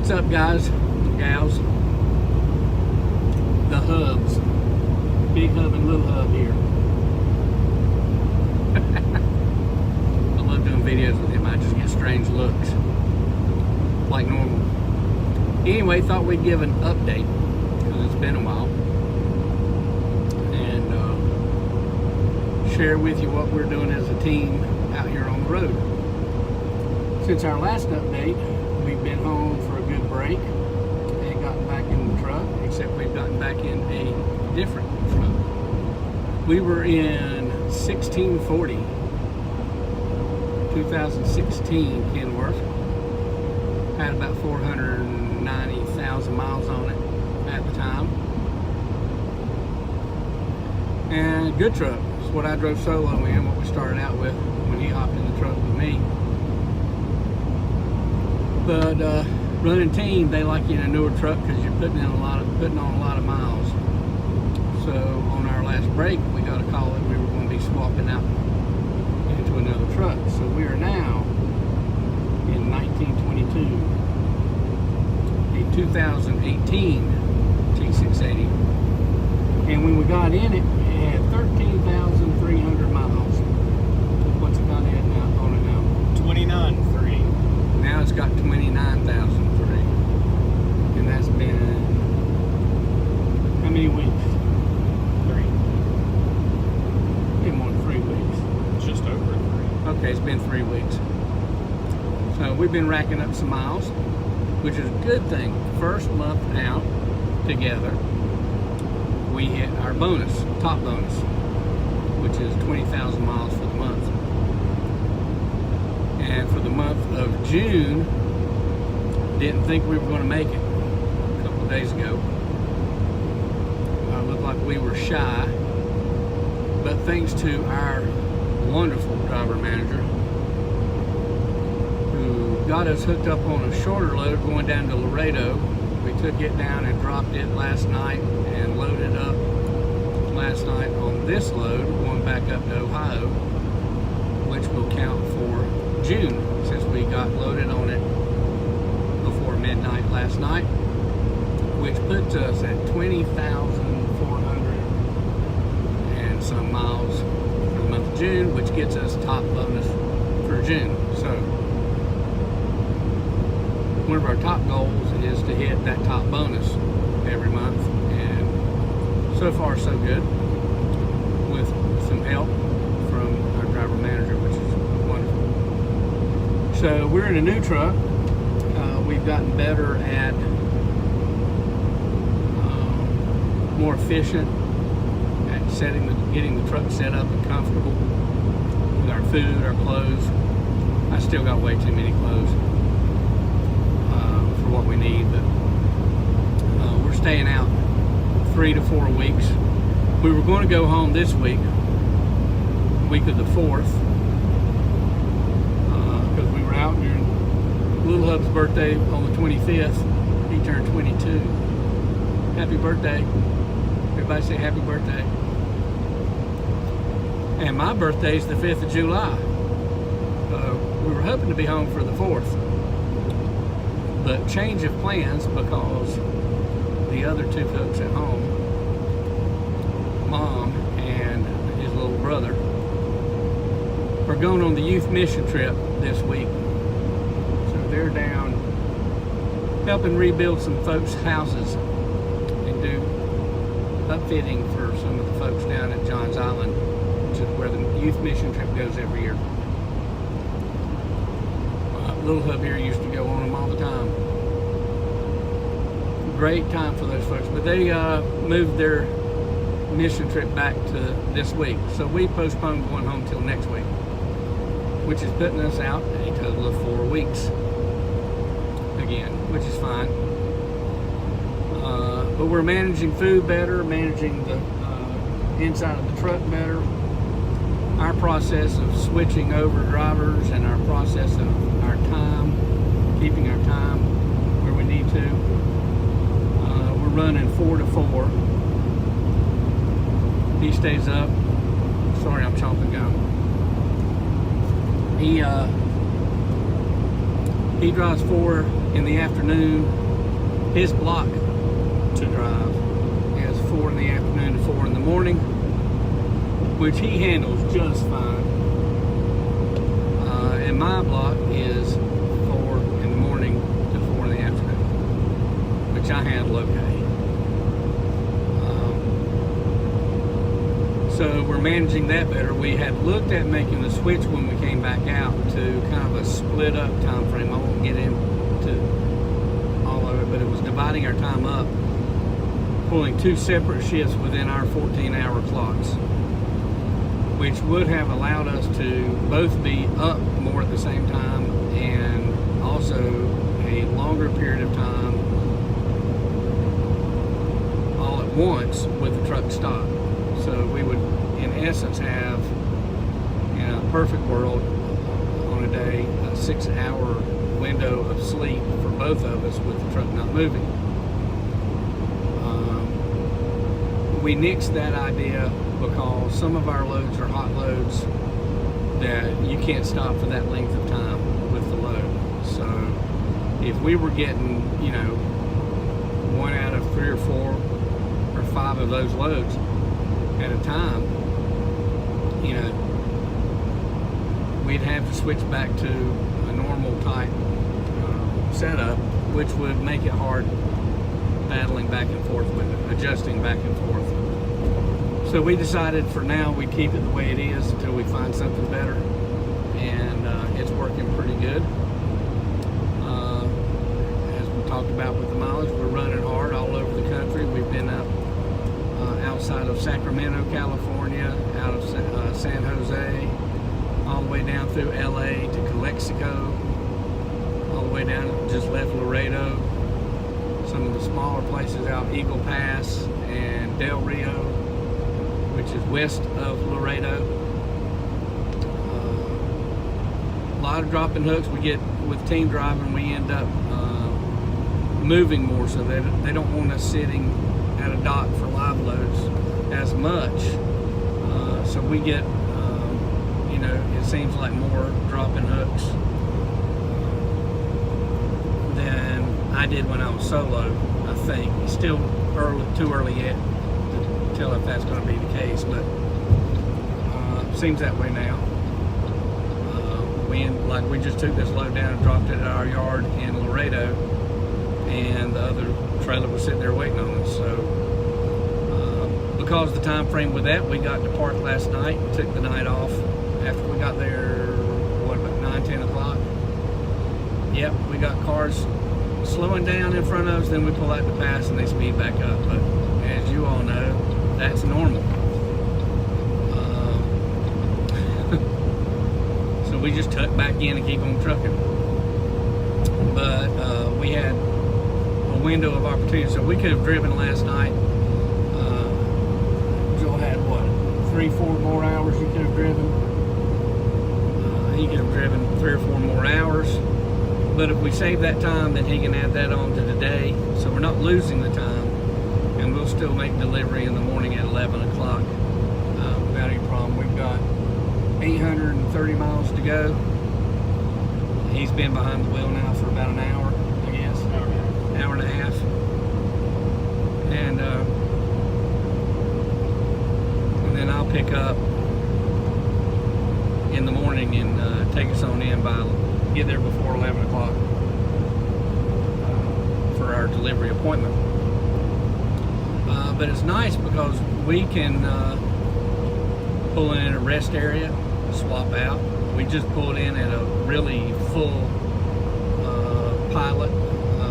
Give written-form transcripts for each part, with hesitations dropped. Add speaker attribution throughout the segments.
Speaker 1: What's up, guys, gals? The hubs. Big hub and little hub here. I love doing videos with him. I just get strange looks. Like normal. Anyway, thought we'd give an update, because it's been a while. And share with you what we're doing as a team out here on the road. Since our last update, we've been home for a good break and gotten back in the truck, except we've gotten back in a different truck. We were in 1640, 2016 Kenworth. Had about 490,000 miles on it at the time. And good truck. It's what I drove solo in, what we started out with when he hopped in the truck with me. But running team, they like you in a newer truck because you're putting on a lot of miles. So on our last break, we got a call that we were going to be swapping out into another truck. So we are now in 1922, a 2018 T680, and when we got in it, it had 13,300 miles. What's it got in now? On it now?
Speaker 2: 29.3.
Speaker 1: Now it's got 29,003, and that's been how many weeks?
Speaker 2: 3.
Speaker 1: Been more than 3 weeks.
Speaker 2: Just over 3.
Speaker 1: Okay, it's been 3 weeks. So we've been racking up some miles, which is a good thing. First month out together, we hit our bonus, top bonus, which is 20,000 miles for the month. And for the month of June, didn't think we were going to make it a couple of days ago. Looked like we were shy, but thanks to our wonderful driver manager who got us hooked up on a shorter load going down to Laredo. We took it down and dropped it last night and loaded up last night on this load going back up to Ohio, which will count for June, since we got loaded on it before midnight last night, which puts us at 20,400 and some miles for the month of June, which gets us top bonus for June. So one of our top goals is to hit that top bonus every month, and so far so good, with some help from our driver manager, which is wonderful. So we're in a new truck. We've gotten better at more efficient at getting the truck set up and comfortable with our food, our clothes. I still got way too many clothes for what we need, but we're staying out 3 to 4 weeks. We were going to go home this week of the 4th, because we were out during Little Hub's birthday on the 25th. He turned 22. Happy birthday. Everybody say happy birthday. And my birthday's the 5th of July. We were hoping to be home for the 4th. But change of plans, because the other two folks at home, Mom and his little brother, are going on the youth mission trip this week. So they're down helping rebuild some folks' houses and do upfitting for some of the folks down at Johns Island, which is where the youth mission trip goes every year. Little Hub here used to go on them all the time. Great time for those folks, but they moved their mission trip back to this week, so we postponed going home till next week, which is putting us out a total of 4 weeks again, which is fine. But we're managing food better, managing the inside of the truck better. Our process of switching over drivers and our process of our time, keeping our time where we need to. We're running 4 to 4. He stays up. Sorry, I'm chomping gum. He drives 4 in the afternoon. His block to drive is 4 in the afternoon to 4 in the morning, which he handles just fine. And my block is 4 in the morning to 4 in the afternoon, which I handle okay. So we're managing that better. We had looked at making the switch when we came back out to kind of a split up time frame. I won't get into all of it, but it was dividing our time up, pulling 2 separate shifts within our 14-hour clocks, which would have allowed us to both be up more at the same time and also a longer period of time all at once with the truck stop. So we would, in essence, have, in a perfect world, on a day, a 6-hour window of sleep for both of us with the truck not moving. We nixed that idea because some of our loads are hot loads that you can't stop for that length of time with the load. So if we were getting, 1 out of 3 or 4 or 5 of those loads at a time, we'd have to switch back to a normal type setup, which would make it hard battling back and forth with it, adjusting back and forth. So we decided for now we'd keep it the way it is until we find something better, and it's working pretty good. As we talked about with the mileage, we're running hard all over the country. We've been up outside of Sacramento, California, out of San Jose, all the way down through LA to Calexico, all the way down, just left Laredo, some of the smaller places out Eagle Pass and Del Rio, which is west of Laredo. A lot of dropping hooks. We get, with team driving, we end up moving more, so that they don't want us sitting at a dock for live loads as much. So we get, it seems like more dropping hooks than I did when I was solo, I think. It's still too early yet to tell if that's going to be the case, but seems that way now. We just took this load down and dropped it at our yard in Laredo, and the other trailer was sitting there waiting on us. So because of the time frame with that, we got to park last night and took the night off after we got there, about 9-10 o'clock. Yep, we got cars slowing down in front of us, then we pull out the pass and they speed back up. But as you all know, that's normal. So we just tuck back in and keep on trucking. But we had a window of opportunity, so we could have driven last night. Joel had 3-4 more hours he could have driven. He could have driven 3 or 4 more hours. But if we save that time, then he can add that on to today. So we're not losing the time, and we'll still make delivery in the morning at 11 o'clock without any problem. We've got 830 miles to go. He's been behind the wheel now for about an hour, I guess. Hour and a half. And then I'll pick up in the morning and take us on in get there before 11 o'clock for our delivery appointment. But it's nice because we can pull in a rest area, swap out. We just pulled in at a really full pilot,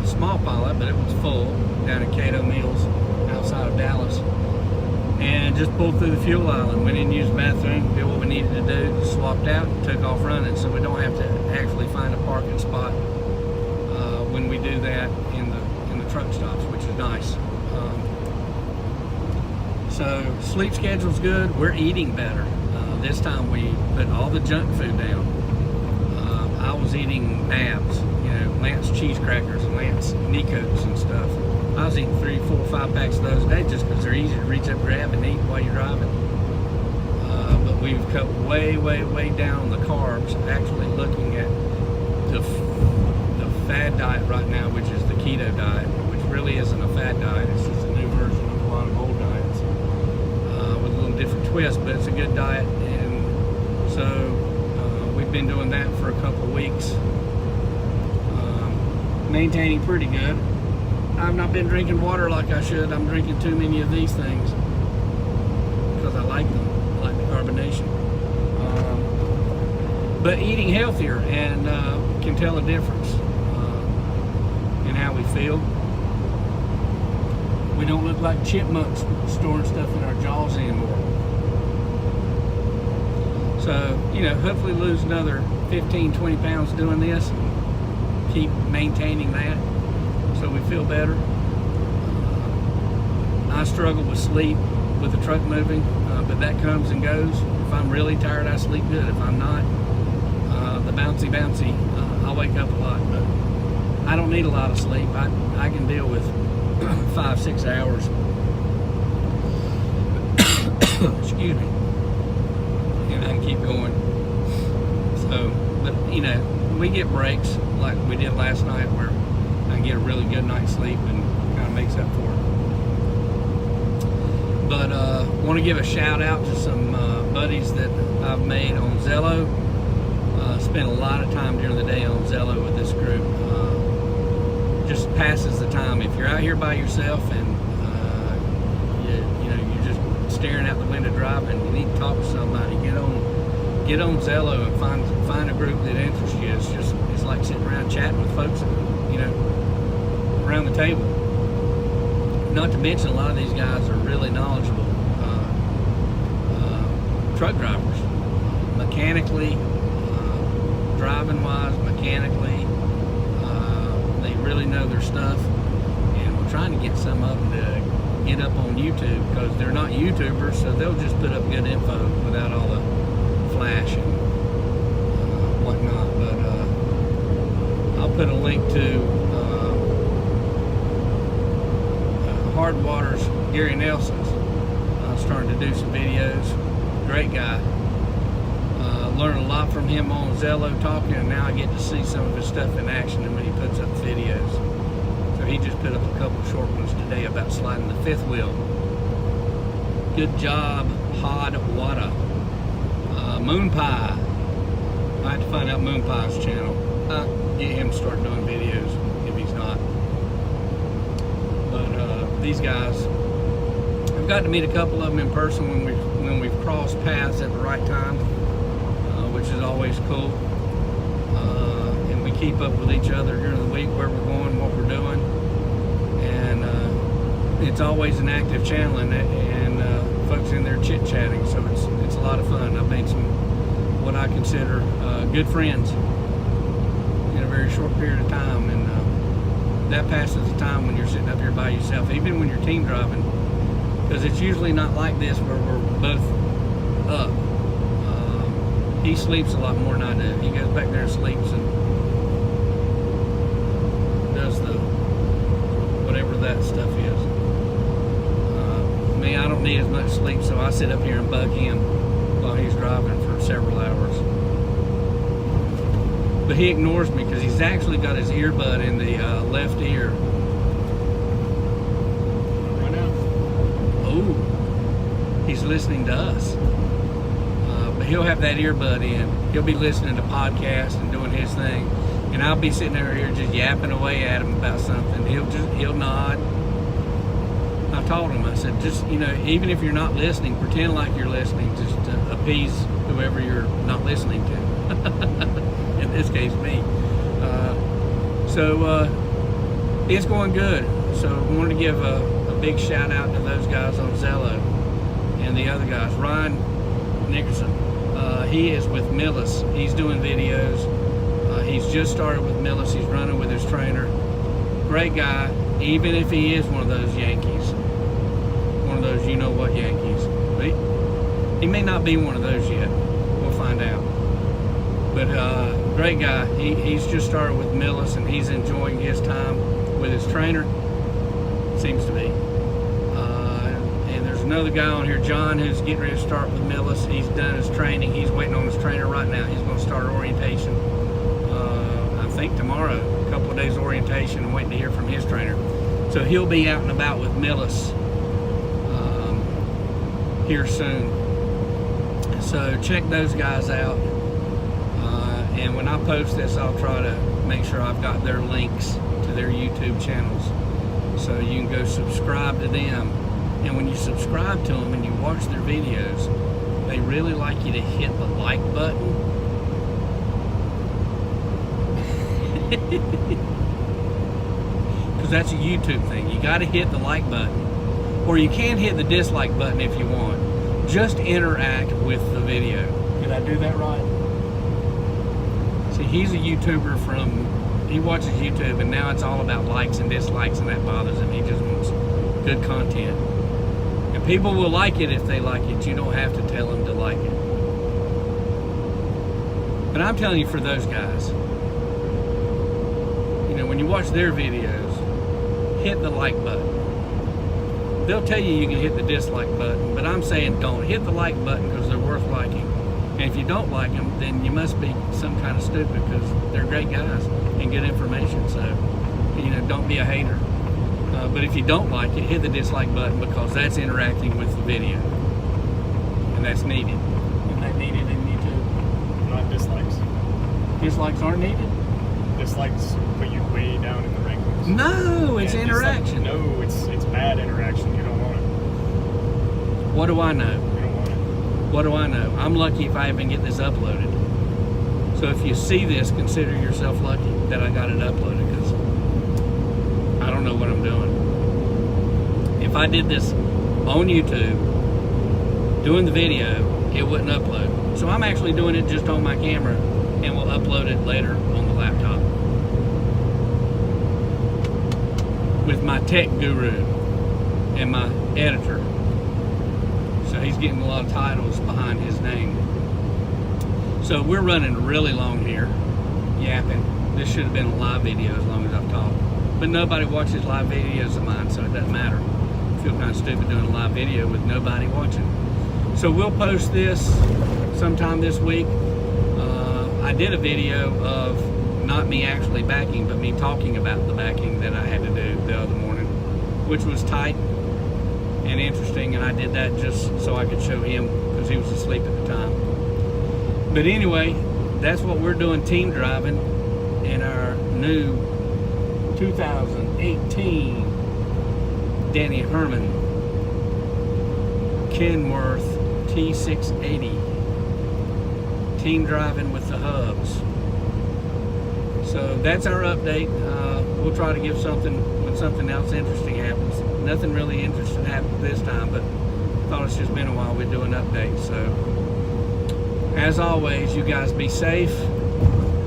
Speaker 1: small pilot, but it was full down at Cato Mills outside of Dallas. And just pulled through the fuel island, went in and used the bathroom, did what we needed to do, swapped out, and took off running. So we don't have to actually find a parking spot when we do that in the truck stops, which is nice. So sleep schedule's good. We're eating better. This time we put all the junk food down. I was eating nabs, Lance cheese crackers and Lance Nickerson and stuff. I was eating 3, 4, 5 packs of those a day just because they're easy to reach up, grab, and eat while you're driving. But we've cut way, way, way down on the carbs, actually looking at the fad diet right now, which is the keto diet, which really isn't a fad diet. It's just a new version of a lot of old diets with a little different twist, but it's a good diet. And so we've been doing that for a couple of weeks, maintaining pretty good. I've not been drinking water like I should. I'm drinking too many of these things because I like them. I like the carbonation. But eating healthier and can tell a difference in how we feel. We don't look like chipmunks storing stuff in our jaws anymore. So, you know, hopefully lose another 15, 20 pounds doing this and keep maintaining that so we feel better. I struggle with sleep with the truck moving, but that comes and goes. If I'm really tired, I sleep good. If I'm not, the bouncy, I'll wake up a lot, but I don't need a lot of sleep. I can deal with 5-6 hours. Excuse me. And I can keep going. So, but you know, we get breaks like we did last night where I can get a really good night's sleep and kind of makes up for it. But want to give a shout out to some buddies that I've made on Zello. Spent a lot of time during the day on Zello with this group. Just passes the time. If you're out here by yourself and you're just staring out the window driving, you need to talk to somebody. Get on Zello and find a group that interests you. It's like sitting around chatting with folks, you know, around the table. Not to mention, a lot of these guys are really knowledgeable truck drivers, mechanically, driving wise, mechanically. They really know their stuff, and we're trying to get some of them to get up on YouTube because they're not YouTubers, so they'll just put up good info without all the flash and whatnot. But I'll put a link to Hardwater's Gary Nelson's starting to do some videos. Great guy. Learned a lot from him on Zello talking, and now I get to see some of his stuff in action and when he puts up videos. So he just put up a couple short ones today about sliding the fifth wheel. Good job, Hod Wada. Moon Pie. I have to find out Moon Pie's channel. Get him to start doing videos if he's not. But these guys, I've got to meet a couple of them in person when we've crossed paths at the right time, which is always cool. And we keep up with each other during the week, where we're going, what we're doing, and it's always an active channel, and folks in there chit-chatting, so it's a lot of fun. I've made some what I consider good friends in a very short period of time, and that passes the time when you're sitting up here by yourself, even when you're team driving, because it's usually not like this where we're both up. He sleeps a lot more than I do. He goes back there and sleeps and does the whatever that stuff is. Me, I don't need as much sleep, so I sit up here and bug him while he's driving for several hours. But he ignores me because he's actually got his earbud in the left ear.
Speaker 2: Right now.
Speaker 1: Oh, he's listening to us. But he'll have that earbud in. He'll be listening to podcasts and doing his thing, and I'll be sitting over here just yapping away at him about something. He'll nod. I told him, I said, just, you know, even if you're not listening, pretend like you're listening, just to appease whoever you're not listening to. In this case, me. So it's going good. So I wanted to give a big shout out to those guys on Zello and the other guys. Ryan Nickerson, he is with Millis. He's doing videos. He's just started with Millis. He's running with his trainer. Great guy, even if he is one of those Yankees. One of those you-know-what Yankees. But he may not be one of those yet. We'll find out. But great guy. He's just started with Millis, and he's enjoying his time with his trainer. Seems to be. And there's another guy on here, John, who's getting ready to start with Millis. He's done his training. He's waiting on his trainer right now. He's going to start orientation. I think tomorrow, a couple of days orientation. I'm waiting to hear from his trainer. So he'll be out and about with Millis here soon. So check those guys out. And when I post this, I'll try to make sure I've got their links to their YouTube channels. So you can go subscribe to them. And when you subscribe to them and you watch their videos, they really like you to hit the like button. Because that's a YouTube thing. You got to hit the like button. Or you can hit the dislike button if you want. Just interact with the video. Did I do that right? See, he's a YouTuber he watches YouTube, and now it's all about likes and dislikes, and that bothers him. He just wants good content. And people will like it if they like it. You don't have to tell them to like it. But I'm telling you, for those guys, you know, when you watch their videos, hit the like button. They'll tell you can hit the dislike button, but I'm saying don't. Hit the like button because they're worth liking. And if you don't like them, then you must be some kind of stupid, because they're great guys and good information. So, you know, don't be a hater. But if you don't like it, hit the dislike button, because that's interacting with the video. And that's needed. Isn't that needed in YouTube?
Speaker 2: Not dislikes.
Speaker 1: Dislikes aren't needed?
Speaker 2: Dislikes put you way down in the rankings.
Speaker 1: No, it's
Speaker 2: Yeah,
Speaker 1: interaction.
Speaker 2: No, it's bad interaction. You don't want it.
Speaker 1: What do I know?
Speaker 2: You don't want it.
Speaker 1: What do I know? I'm lucky if I even get this uploaded. So if you see this, consider yourself lucky that I got it uploaded, because I don't know what I'm doing. If I did this on YouTube, doing the video, it wouldn't upload. So I'm actually doing it just on my camera, and we'll upload it later on the laptop. With my tech guru and my editor. So he's getting a lot of titles behind his name. So we're running really long here, yapping. This should have been a live video as long as I've talked. But nobody watches live videos of mine, so it doesn't matter. I feel kind of stupid doing a live video with nobody watching. So we'll post this sometime this week. I did a video of not me actually backing, but me talking about the backing that I had to do the other morning, which was tight and interesting, and I did that just so I could show him, because he was asleep at the time. But anyway, that's what we're doing, team driving in our new 2018 Danny Herman Kenworth T680. Team driving with the hubs. So that's our update. We'll try to give something when something else interesting happens. Nothing really interesting happened this time, but I thought it's just been a while we do an update. So as always, you guys be safe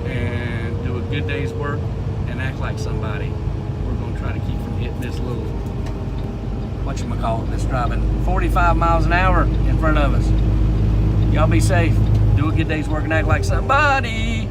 Speaker 1: and do a good day's work and act like somebody. We're going to try to keep from hitting this little, whatchamacallit, that's driving 45 miles an hour in front of us. Y'all be safe. Do a good day's work and act like somebody.